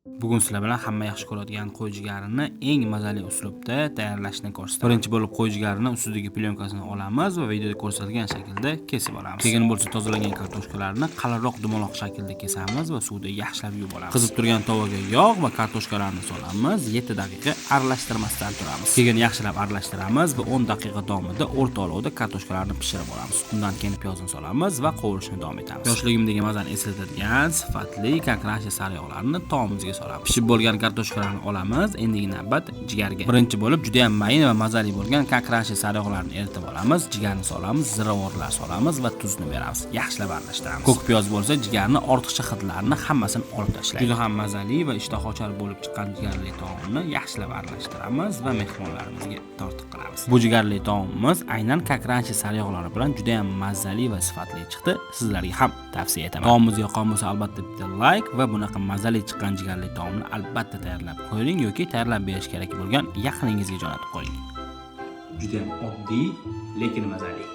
Bugun sizlar bilan hamma yaxshi ko'radigan qo'y jigarini eng mazali uslubda tayyorlashni ko'rsataman. Birinchi bo'lib qo'y jigarini ustidagi plyonkasini olamiz va videoda ko'rsatilgan shaklda kesib olamiz. Keyin bo'lsa tozalangan kartoshkalarni qalinroq dumaloq shaklda kesamiz va suvda yaxshilab yuvib olamiz. Qizib turgan tovaga yog' va kartoshkalarni solamiz, 7 daqiqa aralashtirmasdan turamiz. Keyin yaxshilab aralashtiramiz va 10 daqiqa davomida o'rta olovda kartoshkalarni pishirib olamiz. Undan keyin piyozni solamiz va qovurishni davom etamiz. Yoshligimdagi mazani eslatadigan sifatli kakrashi sariyog'larni taomimizga solamiz. Pishib bo'lgan kartoshkalarni olamiz. Endigi navbat jigarga. Birinchi bo'lib juda ham mayin va mazali bo'lgan kakrashi sariyog'larni eritib olamiz. Jigarni solamiz, ziravorlar solamiz va tuzni beramiz. Yaxshilab aralashtiramiz. Ko'k piyoz bo'lsa, jigarni ortiqcha hidlarini hammasini olib tashlaydi. Juda ham mazali va ishtaha ochar bo'lib chiqqan jigarli taomni yaxshilab aralashtiramiz va mehmonlarimizga tortiq qilamiz. Bu jigarli taomimiz aynan kakrashi sariyog'lari bilan juda ham mazali va sifatli chiqdi. Sizlarga ham tavsiya etaman. Taomimiz yoqqan bo'lsa, albatta bitta like va bunaqa mazali chiqqan jigarli taomni albatta tayyorlab qo'ying yoki tayyorlab berish kerak bo'lgan yaqiningizga jo'natib qo'ying. Juda ham oddiy, lekin mazali.